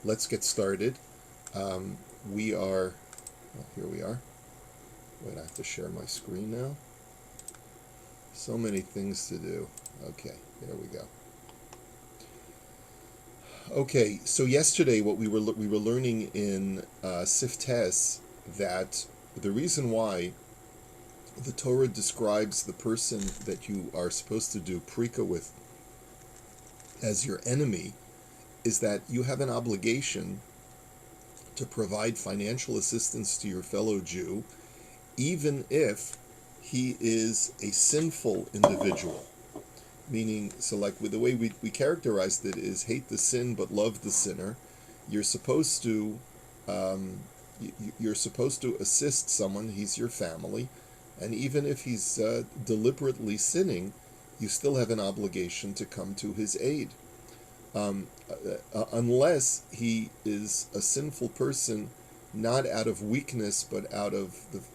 let's get started. We are, here we are. Wait, I have to share my screen now. So many things to do. Okay, there we go. Okay, so yesterday what we were learning in Siftes that the reason why the Torah describes the person that you are supposed to do prika with as your enemy is that you have an obligation to provide financial assistance to your fellow Jew, even if he is a sinful individual. Meaning, so like with the way we characterized it is hate the sin but love the sinner. You're supposed to you're supposed to assist someone. He's your family, and even if he's deliberately sinning, you still have an obligation to come to his aid. Unless he is a sinful person, not out of weakness, but out of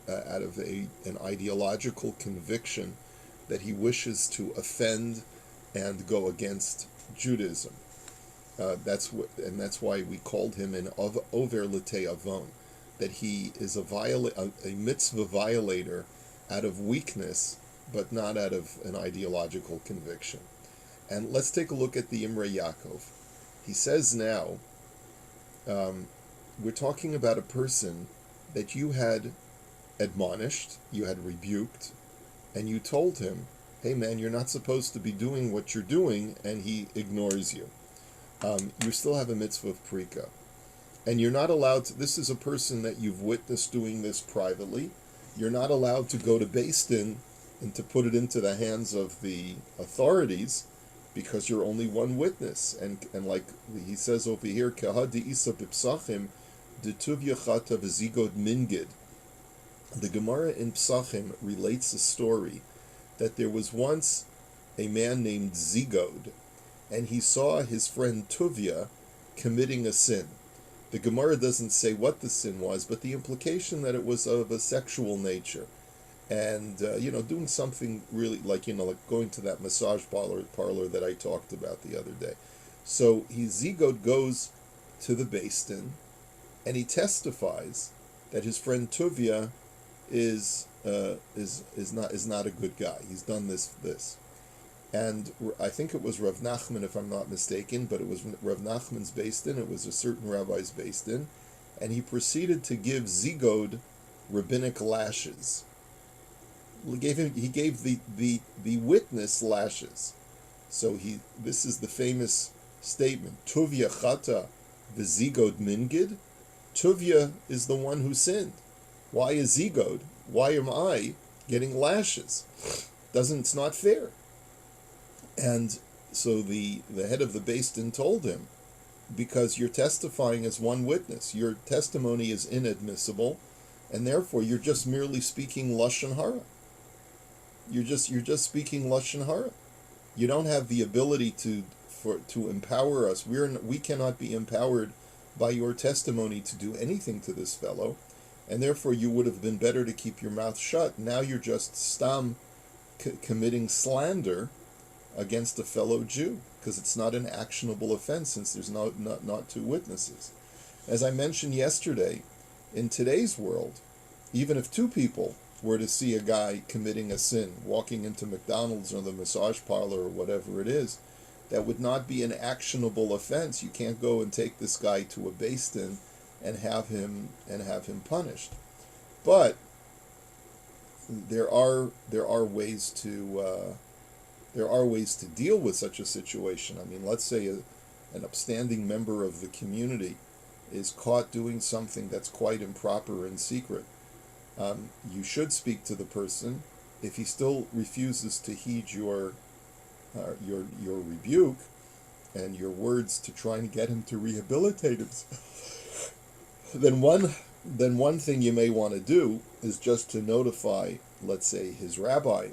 an ideological conviction that he wishes to offend and go against Judaism. That's why we called him an over l'tei avon, that he is a mitzvah violator out of weakness, but not out of an ideological conviction. And let's take a look at the Imrei Yaakov. He says now, we're talking about a person that you had admonished, you had rebuked, and you told him, hey man, you're not supposed to be doing what you're doing, and he ignores you. You still have a mitzvah of prika. And you're not allowed to, this is a person that you've witnessed doing this privately. You're not allowed to go to Beis Din and to put it into the hands of the authorities because you're only one witness. And like he says over here, Kehadi Isa Bipsachim, Detuv Yachata V'zigod Mingid. The Gemara in Psachim relates a story that there was once a man named Zigod, and he saw his friend Tuvia committing a sin. The Gemara doesn't say what the sin was, but the implication that it was of a sexual nature. And, doing something really like going to that massage parlor that I talked about the other day. So Zigod goes to the Beis Din, and he testifies that his friend Tuvia is not a good guy. He's done this. And I think it was Rav Nachman, if I'm not mistaken, but it was Rav Nachman's Beis Din. It was a certain rabbi's Beis Din, and he proceeded to give Zigod rabbinic lashes. He gave the witness lashes. So this is the famous statement: Tuvia chata v'zigod mingid. Tuvia is the one who sinned. Why is Zigod? Why am I getting lashes? It's not fair. And so the head of the Beis Din told him, because you're testifying as one witness, your testimony is inadmissible, and therefore you're just merely speaking lashon hara. You're just speaking lashon hara. You don't have the ability to empower us. We cannot be empowered by your testimony to do anything to this fellow, and therefore you would have been better to keep your mouth shut. Now you're just stam committing slander against a fellow Jew, because it's not an actionable offense since there's not two witnesses. As I mentioned yesterday, in today's world, even if two people were to see a guy committing a sin, walking into McDonald's or the massage parlor or whatever it is, that would not be an actionable offense. You can't go and take this guy to a Beis Din and have him punished. But there are ways to deal with such a situation. I mean, let's say an upstanding member of the community is caught doing something that's quite improper in secret. You should speak to the person. If he still refuses to heed your rebuke and your words to try and get him to rehabilitate himself, then one thing you may want to do is just to notify, let's say, his rabbi,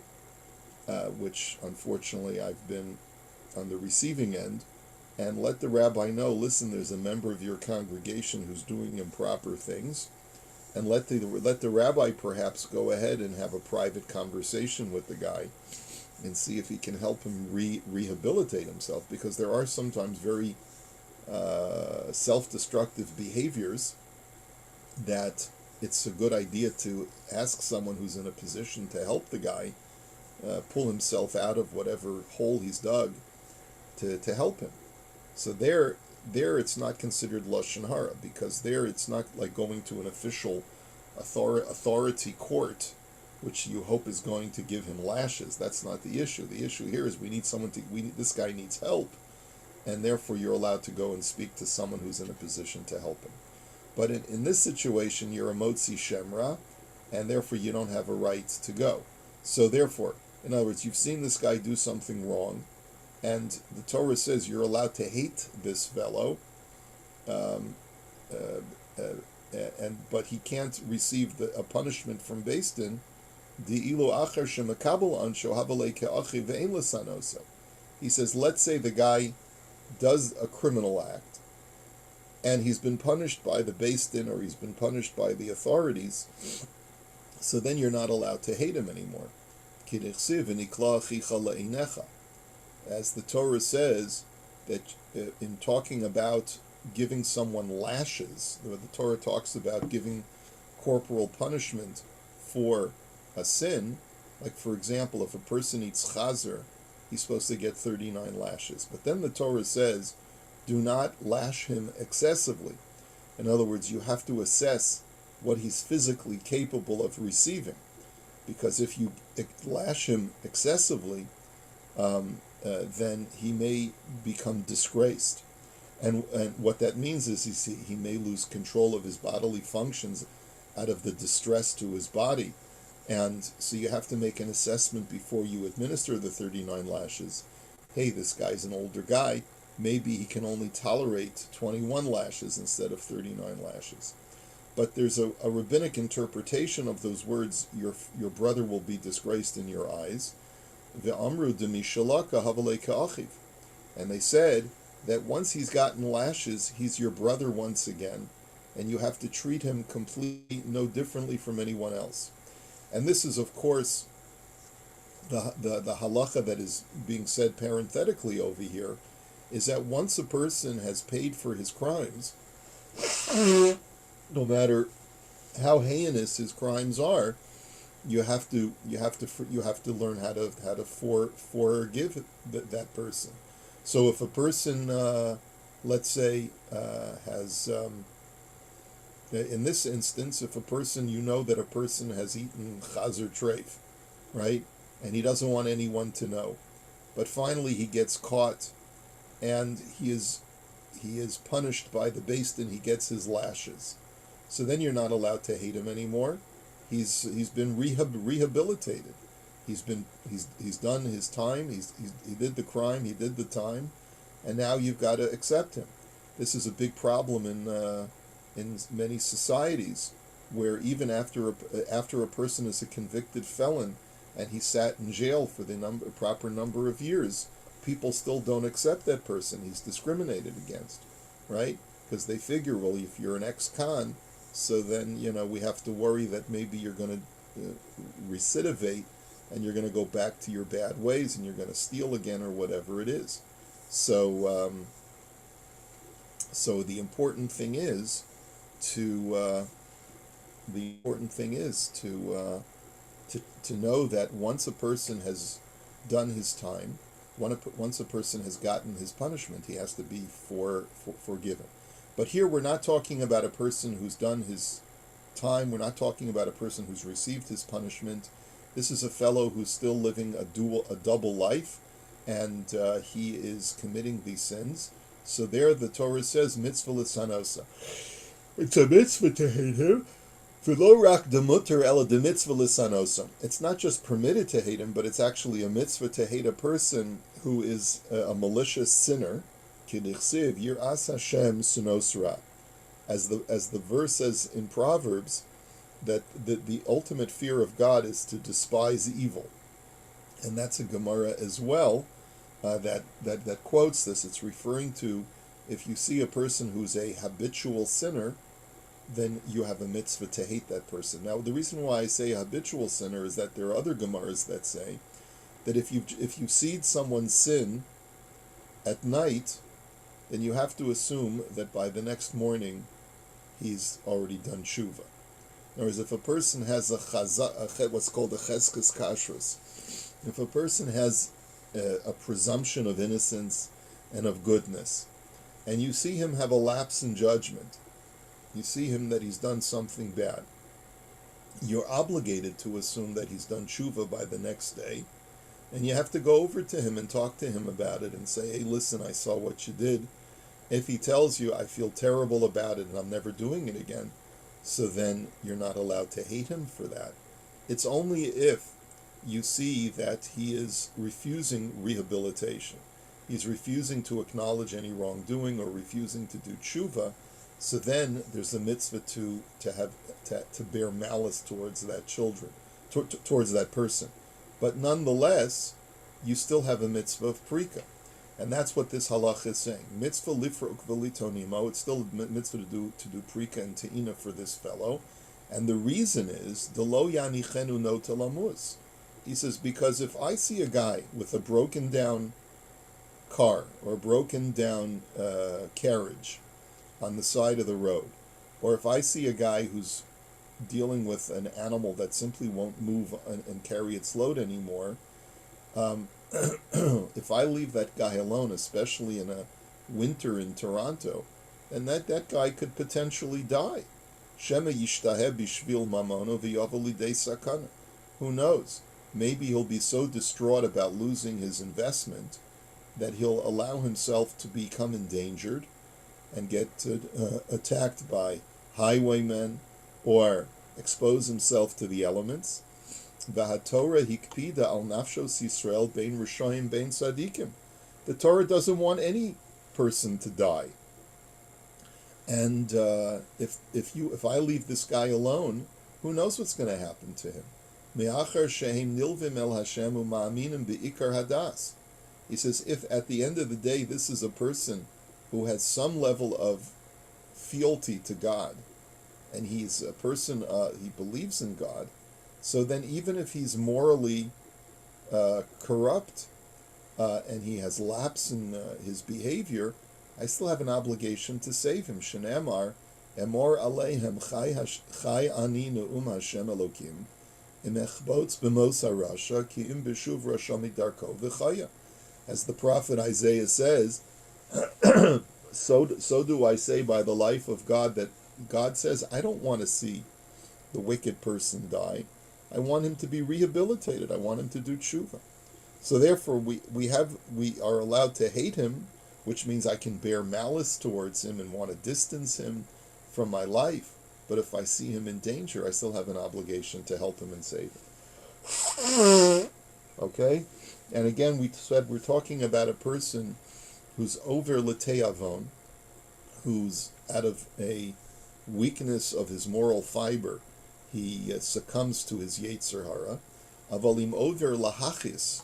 which unfortunately I've been on the receiving end, and let the rabbi know, listen, there's a member of your congregation who's doing improper things, and let the rabbi perhaps go ahead and have a private conversation with the guy and see if he can help him rehabilitate himself, because there are sometimes very self-destructive behaviors, that it's a good idea to ask someone who's in a position to help the guy pull himself out of whatever hole he's dug, to help him. So there it's not considered lashon hara, because there it's not like going to an official authority court, which you hope is going to give him lashes. That's not the issue. The issue here is this guy needs help, and therefore you're allowed to go and speak to someone who's in a position to help him. But in this situation, you're a motzi shemra, and therefore you don't have a right to go. So therefore, in other words, you've seen this guy do something wrong, and the Torah says you're allowed to hate this fellow, um, but he can't receive a punishment from Beis Din. He says, let's say the guy does a criminal act, and he's been punished by the Beis Din, or he's been punished by the authorities, so then you're not allowed to hate him anymore. As the Torah says, that in talking about giving someone lashes, the Torah talks about giving corporal punishment for a sin. Like, for example, if a person eats chazer, he's supposed to get 39 lashes. But then the Torah says, do not lash him excessively. In other words, you have to assess what he's physically capable of receiving. Because if you lash him excessively, then he may become disgraced. And what that means is he may lose control of his bodily functions out of the distress to his body. And so you have to make an assessment before you administer the 39 lashes. Hey, this guy's an older guy. Maybe he can only tolerate 21 lashes instead of 39 lashes. But there's a rabbinic interpretation of those words, your brother will be disgraced in your eyes. Ve'amru demishalaka havalei ka'achiv. And they said that once he's gotten lashes, he's your brother once again, and you have to treat him completely no differently from anyone else. And this is, of course, the halacha that is being said parenthetically over here, is that once a person has paid for his crimes, no matter how heinous his crimes are, you have to learn how to forgive that person. So if a person, let's say, has, in this instance, if a person, you know that a person has eaten chazer treif, right, and he doesn't want anyone to know, but finally he gets caught, and he is punished by the Beis Din, he gets his lashes. So then you're not allowed to hate him anymore. He's been rehabilitated. He's done his time. He did the crime. He did the time, and now you've got to accept him. This is a big problem in many societies, where even after a person is a convicted felon and he sat in jail for the proper number of years, people still don't accept that person. He's discriminated against, right? Because they figure, well, if you're an ex-con, so then, we have to worry that maybe you're going to recidivate, and you're going to go back to your bad ways, and you're going to steal again, or whatever it is. So the important thing is to know that once a person has done his time, once a person has gotten his punishment, he has to be forgiven. But here we're not talking about a person who's done his time. We're not talking about a person who's received his punishment. This is a fellow who's still living a double life, and he is committing these sins. So there the Torah says, mitzvah l'sanosa. It's a mitzvah to hate him. V'lo rak demuter ela demitzvah l'sanosa. It's not just permitted to hate him, but it's actually a mitzvah to hate a person who is a malicious sinner. K'dichsiv yiras Hashem sunos ra. As the verse says in Proverbs, that the ultimate fear of God is to despise evil. And that's a Gemara as well that quotes this. It's referring to, if you see a person who's a habitual sinner, then you have a mitzvah to hate that person. Now, the reason why I say habitual sinner is that there are other Gemaras that say that if you see someone sin at night, then you have to assume that by the next morning he's already done tshuva. In other words, if a person has what's called a cheskes kashrus, if a person has a presumption of innocence and of goodness, and you see him have a lapse in judgment, you see him that he's done something bad, you're obligated to assume that he's done tshuva by the next day, and you have to go over to him and talk to him about it and say, hey, listen, I saw what you did. If he tells you, I feel terrible about it and I'm never doing it again, so then you're not allowed to hate him for that. It's only if you see that he is refusing rehabilitation, he's refusing to acknowledge any wrongdoing or refusing to do tshuva, so then there's a mitzvah to bear malice towards that towards that person. But nonetheless, you still have a mitzvah of prika. And that's what this halach is saying. Mitzvah lifruk v'litonimo. It's still a mitzvah to do prika and te'ina for this fellow. And the reason is, delo yanichenu no telamuz. He says, because if I see a guy with a broken down car or a broken down carriage on the side of the road, or if I see a guy who's dealing with an animal that simply won't move and carry its load anymore, if I leave that guy alone, especially in a winter in Toronto, then that guy could potentially die. Shema yishtahe bishvil mamono v'yavalidei sakana. Who knows? Maybe he'll be so distraught about losing his investment that he'll allow himself to become endangered and get attacked by highwaymen or expose himself to the elements. V'hatorah hikpida al nafshos Yisrael bein rishoyim bein tzadikim. The Torah doesn't want any person to die. And if I leave this guy alone, who knows what's going to happen to him? Me'achar shehem nilvim el Hashem u'ma'aminim be'ikar hadas. He says, if at the end of the day this is a person who has some level of fealty to God, and he's a person, he believes in God, so then even if he's morally corrupt and he has lapse in his behavior, I still have an obligation to save him. Shenemar, emor aleihem chai ani ne'um Hashem Elokim, im echbots b'mos harasha ki im b'shuv rasha midarko v'chaya. As the prophet Isaiah says, so do I say by the life of God, that God says, I don't want to see the wicked person die. I want him to be rehabilitated. I want him to do tshuva. So therefore, we are allowed to hate him, which means I can bear malice towards him and want to distance him from my life. But if I see him in danger, I still have an obligation to help him and save him. Okay? And again, we said we're talking about a person who's over l'te'avon, who's out of a weakness of his moral fiber, he succumbs to his yetzer hara. Avalim over lahachis,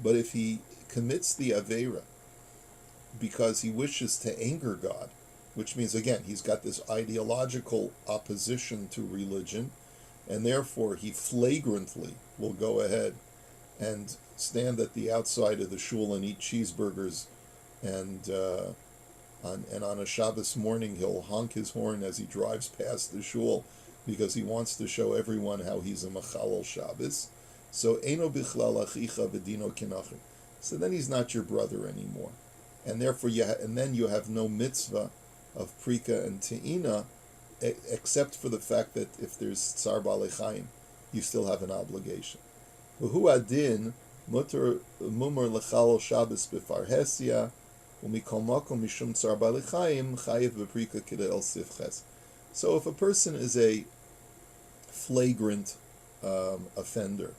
but if he commits the avera because he wishes to anger God, which means, again, he's got this ideological opposition to religion, and therefore he flagrantly will go ahead and stand at the outside of the shul and eat cheeseburgers, and on a Shabbos morning he'll honk his horn as he drives past the shul because he wants to show everyone how he's a machalal Shabbos. So eno bichlal achicha v'dino kinachim. So then he's not your brother anymore, and therefore then you have no mitzvah of prika and te'ina, except for the fact that if there's tsar b'alei chayim, you still have an obligation. V'hu adin mutar mumar lechalal Shabbos b'farhesia u'mikol makom mishum tsar b'alei chayim chayiv b'prika kidei el sifches. So if a person is a flagrant offender,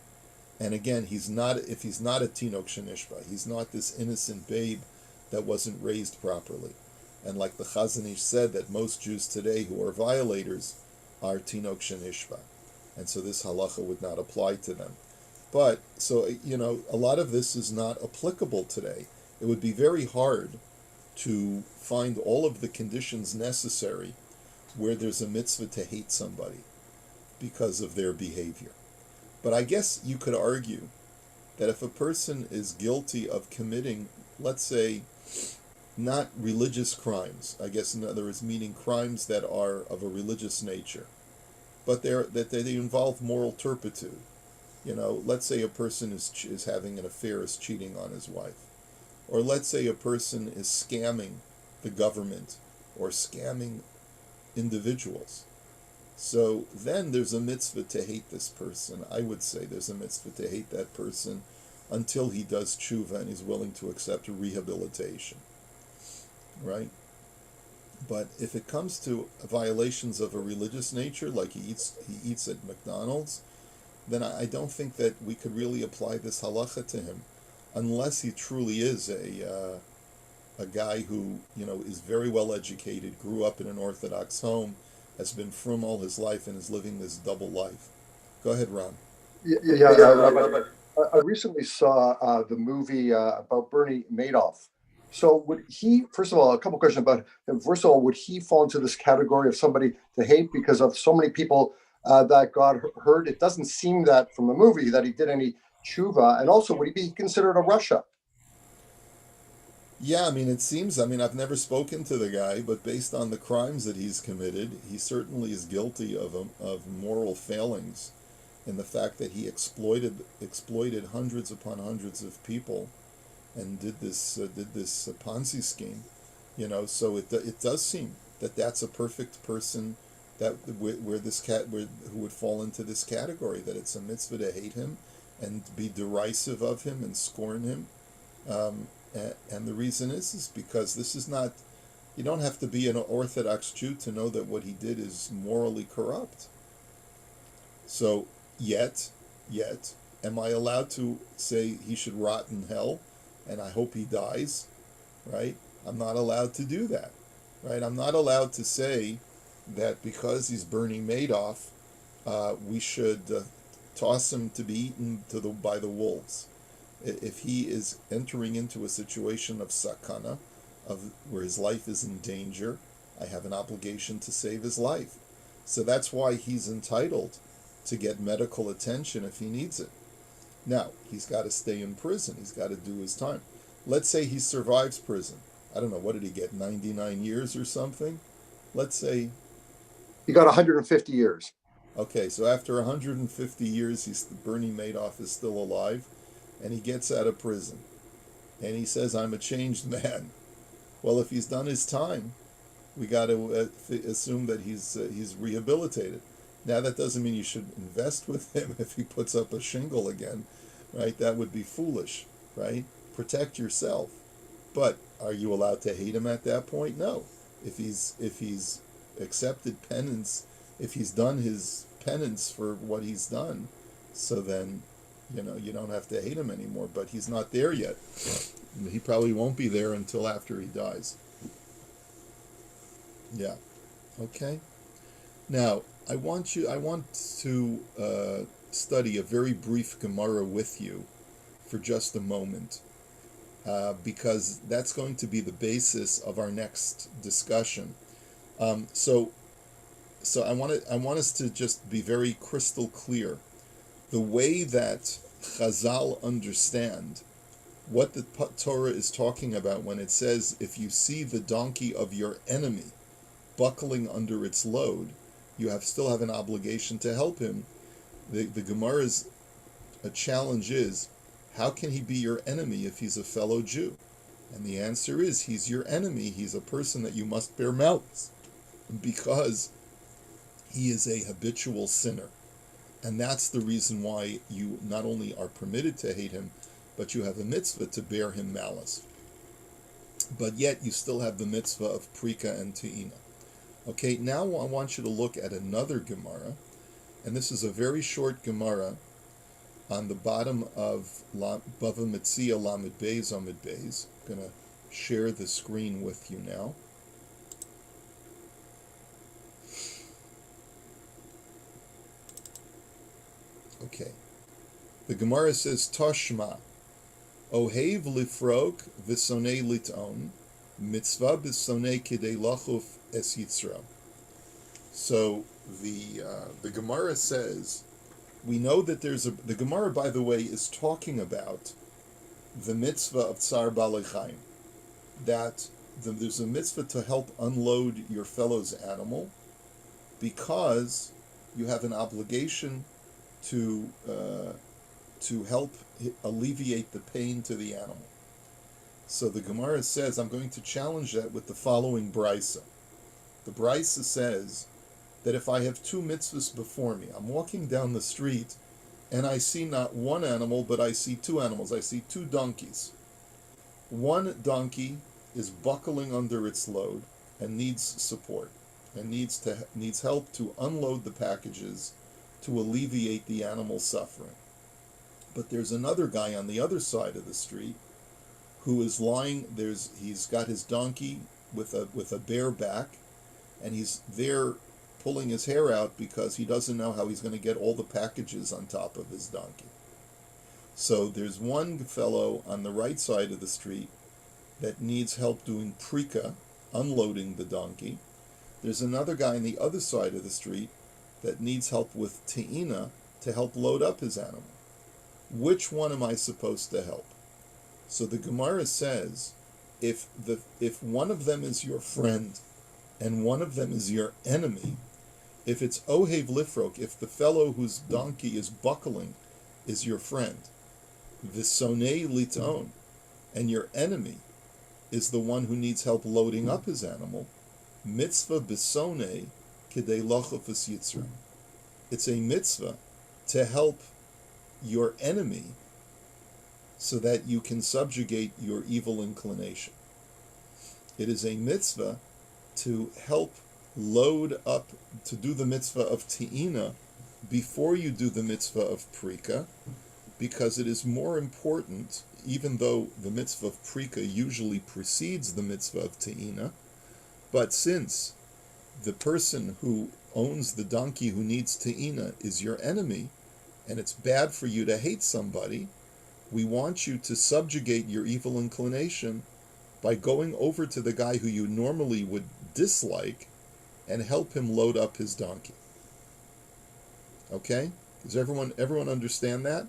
and again, if he's not a tinok shenishba, he's not this innocent babe that wasn't raised properly. And like the Chazon Ish said, that most Jews today who are violators are tinok shenishba, and so this halacha would not apply to them. But, so, a lot of this is not applicable today. It would be very hard to find all of the conditions necessary where there's a mitzvah to hate somebody because of their behavior. But I guess you could argue that if a person is guilty of committing, let's say, not religious crimes. I guess in other words, meaning crimes that are of a religious nature, but they involve moral turpitude. Let's say a person is having an affair, is cheating on his wife, or let's say a person is scamming the government or scamming individuals. So then there's a mitzvah to hate this person. I would say there's a mitzvah to hate that person until he does tshuva and he's willing to accept rehabilitation, right? But if it comes to violations of a religious nature, like he eats at McDonald's, then I don't think that we could really apply this halacha to him, unless he truly is a guy who is very well educated, grew up in an Orthodox home, has been frum all his life, and is living this double life. Go ahead, Ron. Rabbi. I recently saw the movie about Bernie Madoff. So would he, first of all, a couple questions about him. First of all, would he fall into this category of somebody to hate because of so many people that got hurt? It doesn't seem that from the movie that he did any tshuva. And also, would he be considered a Russia? Yeah, I mean, it seems, I've never spoken to the guy, but based on the crimes that he's committed, he certainly is guilty of moral failings in the fact that he exploited hundreds upon hundreds of people and did this Ponzi scheme. So it does seem that that's a perfect person that who would fall into this category, that it's a mitzvah to hate him and be derisive of him and scorn him. And the reason is because this is not, you don't have to be an Orthodox Jew to know that what he did is morally corrupt. So, yet, am I allowed to say he should rot in hell and I hope he dies, right? I'm not allowed to do that, right? I'm not allowed to say that because he's Bernie Madoff, we should toss him to be eaten by the wolves. If he is entering into a situation of sakana, where his life is in danger, I have an obligation to save his life. So that's why he's entitled to get medical attention if he needs it. Now, he's got to stay in prison. He's got to do his time. Let's say he survives prison. I don't know, what did he get, 99 years or something? Let's say... He got 150 years. Okay, so after 150 years, Bernie Madoff is still alive, and he gets out of prison. And he says, I'm a changed man. Well, if he's done his time, we got to assume that he's rehabilitated. Now, that doesn't mean you should invest with him if he puts up a shingle again, right? That would be foolish, right? Protect yourself. But are you allowed to hate him at that point? No. If he's accepted penance, if he's done his penance for what he's done, so then, you don't have to hate him anymore. But he's not there yet. He probably won't be there until after he dies. Yeah. Okay. Now, I want to study a very brief Gemara with you for just a moment, because that's going to be the basis of our next discussion. So I want us to just be very crystal clear. The way that Chazal understand what the Torah is talking about when it says, if you see the donkey of your enemy buckling under its load, you still have an obligation to help him. The Gemara's challenge is, how can he be your enemy if he's a fellow Jew? And the answer is, he's your enemy. He's a person that you must bear malice, because he is a habitual sinner. And that's the reason why you not only are permitted to hate him, but you have a mitzvah to bear him malice. But yet you still have the mitzvah of prika and te'ina. Okay, now I want you to look at another Gemara, and this is a very short Gemara on the bottom of Bava Metzia Lamed Beis Amid Beis. I'm going to share the screen with you now. Okay, the Gemara says, Toshma, Ohev lifrok v'sonei lit'on, mitzvah b'sonei kidei lachuf es yitzro. So the Gemara says, we know that the Gemara, by the way, is talking about the mitzvah of Tsar Balei Chaim, that there's a mitzvah to help unload your fellow's animal because you have an obligation to help alleviate the pain to the animal. So the Gemara says, I'm going to challenge that with the following brisa. The brisa says that if I have two mitzvahs before me, I'm walking down the street and I see not one animal, but I see two animals. I see two donkeys. One donkey is buckling under its load and needs support and needs help to unload the packages to alleviate the animal's suffering. But there's another guy on the other side of the street who is lying. He's got his donkey with a bare back, and he's there pulling his hair out because he doesn't know how he's going to get all the packages on top of his donkey. So there's one fellow on the right side of the street that needs help doing prika, unloading the donkey. There's another guy on the other side of the street that needs help with te'ina to help load up his animal. Which one am I supposed to help? So the Gemara says, if one of them is your friend and one of them is your enemy, if it's ohev lifrok, if the fellow whose donkey is buckling is your friend, visonei liton, and your enemy is the one who needs help loading up his animal, mitzvah bisonei kidei lochof es yitzra. It's a mitzvah to help your enemy so that you can subjugate your evil inclination. It is a mitzvah to help load up, to do the mitzvah of te'ina before you do the mitzvah of prika, because it is more important, even though the mitzvah of prika usually precedes the mitzvah of te'ina, but since the person who owns the donkey who needs te'ina is your enemy, and it's bad for you to hate somebody, we want you to subjugate your evil inclination by going over to the guy who you normally would dislike and help him load up his donkey. Okay? Does everyone understand that?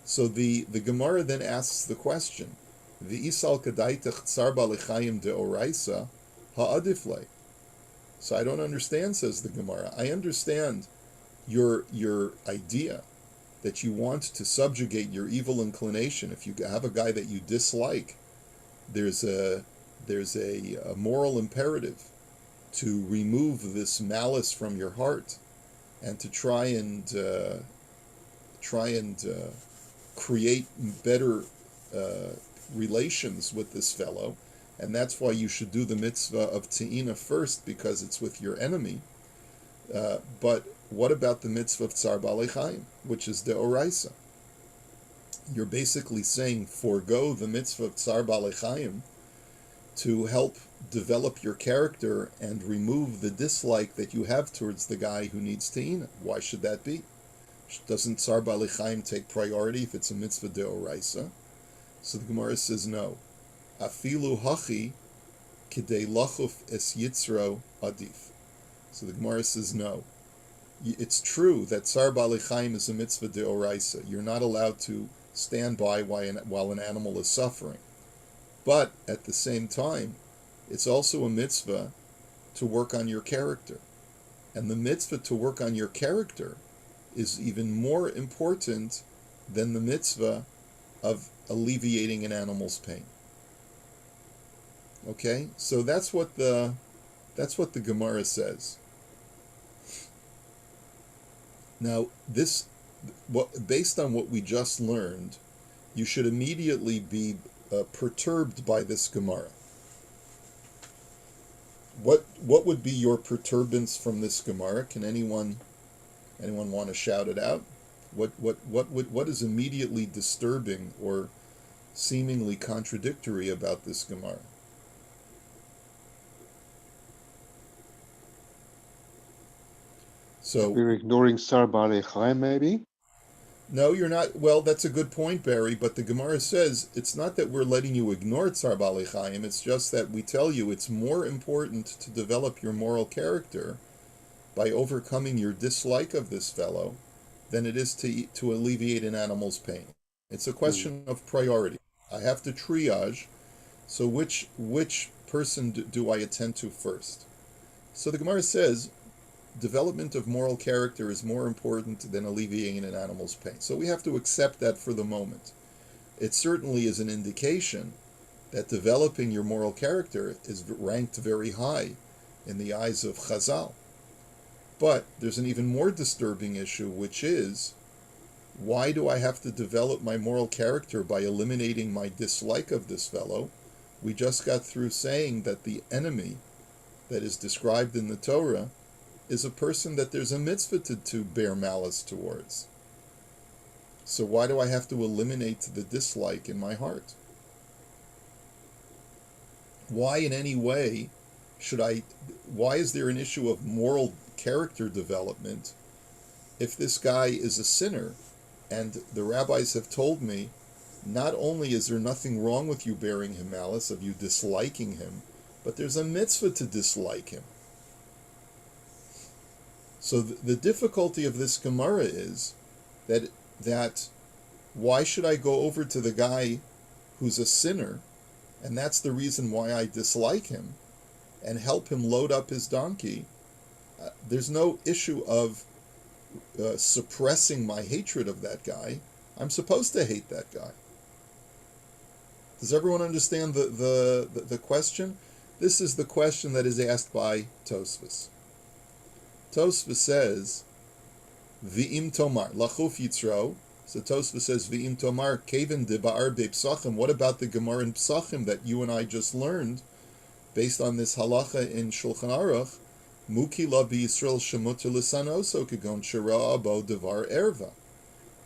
So the Gemara then asks the question, V'isal kadaitach tsar balechayim de oraisa ha'adiflei. So I don't understand, says the Gemara. I understand your idea that you want to subjugate your evil inclination. If you have a guy that you dislike, there's a moral imperative to remove this malice from your heart and to try and create better relations with this fellow. And that's why you should do the mitzvah of te'ina first, because it's with your enemy. But what about the mitzvah of tsar balei chayim, which is de oraisa? You're basically saying forego the mitzvah of tsar balei chayim to help develop your character and remove the dislike that you have towards the guy who needs te'ina. Why should that be? Doesn't tsar balei chayim take priority if it's a mitzvah de oraisa? So the Gemara says no. Afilu hachi kidei lachuf es yitzro adif. So the Gemara says no. It's true that tsar balei chayim is a mitzvah de oraisa. You're not allowed to stand by while an animal is suffering. But at the same time, it's also a mitzvah to work on your character. And the mitzvah to work on your character is even more important than the mitzvah of alleviating an animal's pain. Okay? So that's what the Gemara says. Now, based on what we just learned, you should immediately be perturbed by this Gemara. What would be your perturbance from this Gemara? Can anyone want to shout it out? What is immediately disturbing or seemingly contradictory about this Gemara? So we're ignoring Sar Balei Chaim, maybe? No, you're not. Well, that's a good point, Barry, but the Gemara says it's not that we're letting you ignore Tsar Balei Chaim, it's just that we tell you it's more important to develop your moral character by overcoming your dislike of this fellow than it is to alleviate an animal's pain. It's a question of priority. I have to triage, so which person do I attend to first? So the Gemara says, development of moral character is more important than alleviating an animal's pain. So we have to accept that for the moment. It certainly is an indication that developing your moral character is ranked very high in the eyes of Chazal. But there's an even more disturbing issue, which is, why do I have to develop my moral character by eliminating my dislike of this fellow? We just got through saying that the enemy that is described in the Torah is a person that there's a mitzvah to bear malice towards. So why do I have to eliminate the dislike in my heart? Why in any way why is there an issue of moral character development if this guy is a sinner? And the rabbis have told me, not only is there nothing wrong with you bearing him malice, of you disliking him, but there's a mitzvah to dislike him. So the difficulty of this Gemara is that why should I go over to the guy who's a sinner, and that's the reason why I dislike him, and help him load up his donkey? There's no issue of suppressing my hatred of that guy. I'm supposed to hate that guy. Does everyone understand the question? This is the question that is asked by Tosfos. Tosfos says, V'im tomar, lachuf yitzro. So Tosfos says, V'im tomar, keven de ba'ar be psachim. What about the Gemara in Psachim that you and I just learned, based on this halacha in Shulchan Aruch? Muki la b'Yisrael shemuter l'sanoso kegon shera abo devar erva.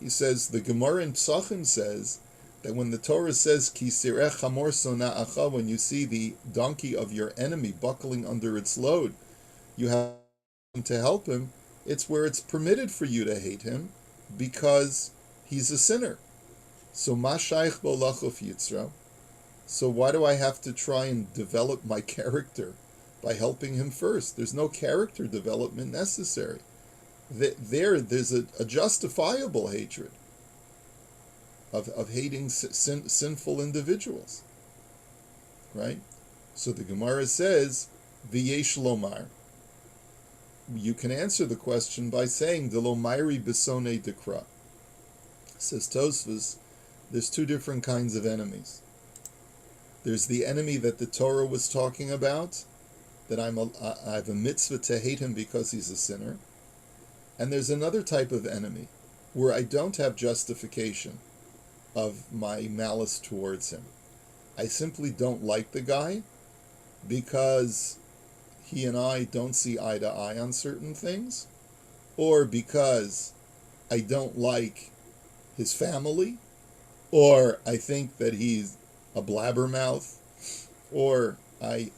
He says, the Gemara in Psachim says that when the Torah says, Ki sirech hamor sona'acha, when you see the donkey of your enemy buckling under its load, you have to help him, it's where it's permitted for you to hate him because he's a sinner. So ma shaykh bo lachuf yitzra. So why do I have to try and develop my character by helping him first? There's no character development necessary. There's a justifiable hatred of hating sinful individuals, right? So the Gemara says, V'yesh lomar. You can answer the question by saying, Delo mairi besone dekra. Says Tosfos, there's two different kinds of enemies. There's the enemy that the Torah was talking about, that I have a mitzvah to hate him because he's a sinner. And there's another type of enemy where I don't have justification of my malice towards him. I simply don't like the guy because he and I don't see eye to eye on certain things, or because I don't like his family, or I think that he's a blabbermouth, or I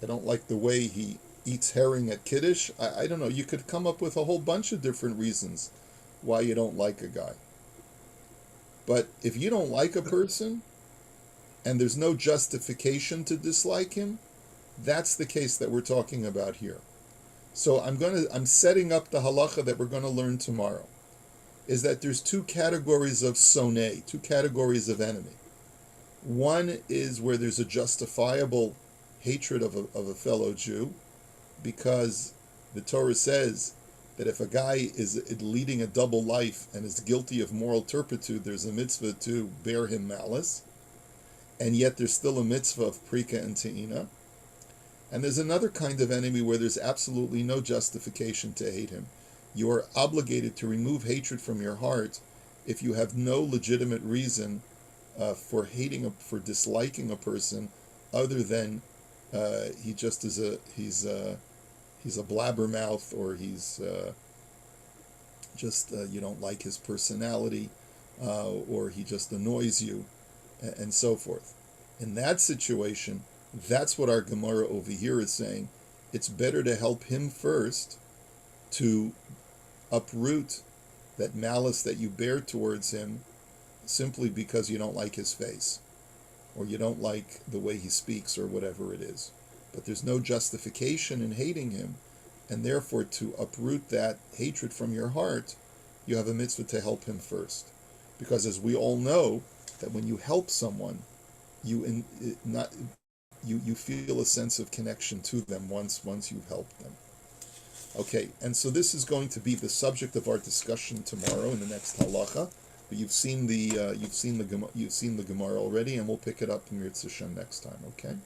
don't like the way he eats herring at Kiddush. I don't know. You could come up with a whole bunch of different reasons why you don't like a guy. But if you don't like a person and there's no justification to dislike him, that's the case that we're talking about here. So I'm setting up the halacha that we're going to learn tomorrow, is that there's two categories of sonei, two categories of enemy. One is where there's a justifiable hatred of a fellow Jew, because the Torah says that if a guy is leading a double life and is guilty of moral turpitude, there's a mitzvah to bear him malice, and yet there's still a mitzvah of prika and te'ina. And there's another kind of enemy where there's absolutely no justification to hate him. You are obligated to remove hatred from your heart if you have no legitimate reason for disliking a person, other than he just is he's a blabbermouth, or he's you don't like his personality, or he just annoys you, and so forth. In that situation, that's what our Gemara over here is saying. It's better to help him first to uproot that malice that you bear towards him simply because you don't like his face, or you don't like the way he speaks, or whatever it is. But there's no justification in hating him, and therefore to uproot that hatred from your heart, you have a mitzvah to help him first. Because as we all know, that when you help someone, you feel a sense of connection to them once you've helped them. Okay, and so this is going to be the subject of our discussion tomorrow in the next halacha. But you've seen the Gemara already, and we'll pick it up in Mirz Hashem next time. Okay.